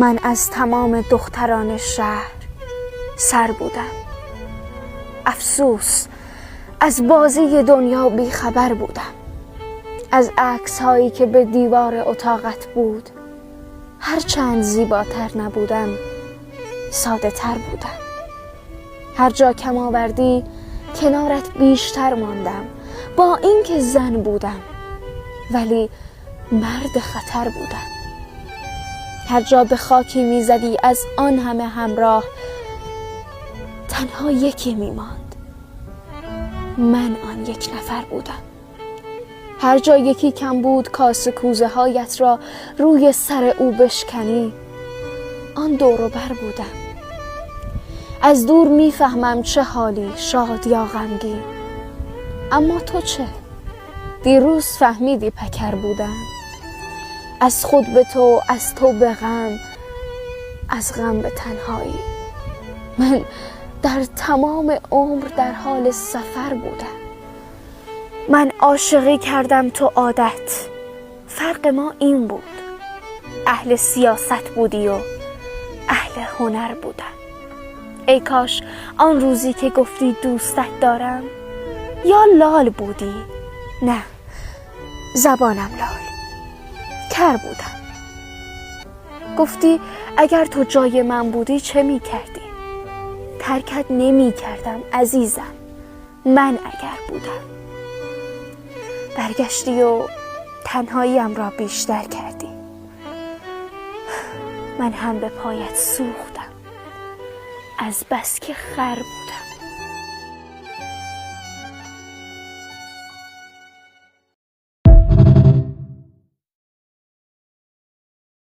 من از تمام دختران شهر سر بودم. افسوس از بازی دنیا بیخبر بودم. از عکس هایی که به دیوار اتاقت بود هرچند زیباتر نبودم ساده تر بودم. هر جا کم آوردی کنارت بیشتر ماندم. با اینکه زن بودم ولی مرد خطر بودم. هر جا به خاکی میزدی از آن همه همراه تنها یکی میماند. من آن یک نفر بودم. هر جا یکی کم بود کاسه کوزه هایت را روی سر او بشکنی آن دور و بر بودم. از دور میفهمم چه حالی، شاد یا غمگین. اما تو چه؟ دیروز فهمیدی پکر بودم. از خود به تو، از تو به غم، از غم به تنهایی. من در تمام عمر در حال سفر بودم. من عاشقی کردم تو عادت. فرق ما این بود، اهل سیاست بودی و اهل هنر بودم. ای کاش آن روزی که گفتی دوستت دارم یا لال بودی. نه، زبانم لال کر بودم. گفتی اگر تو جای من بودی چه می کردی؟ ترکت نمی کردم عزیزم من اگر بودم. برگشتی و تنهاییم را بیشتر کردی. من هم به پایت سوختم از بس که خر بودم.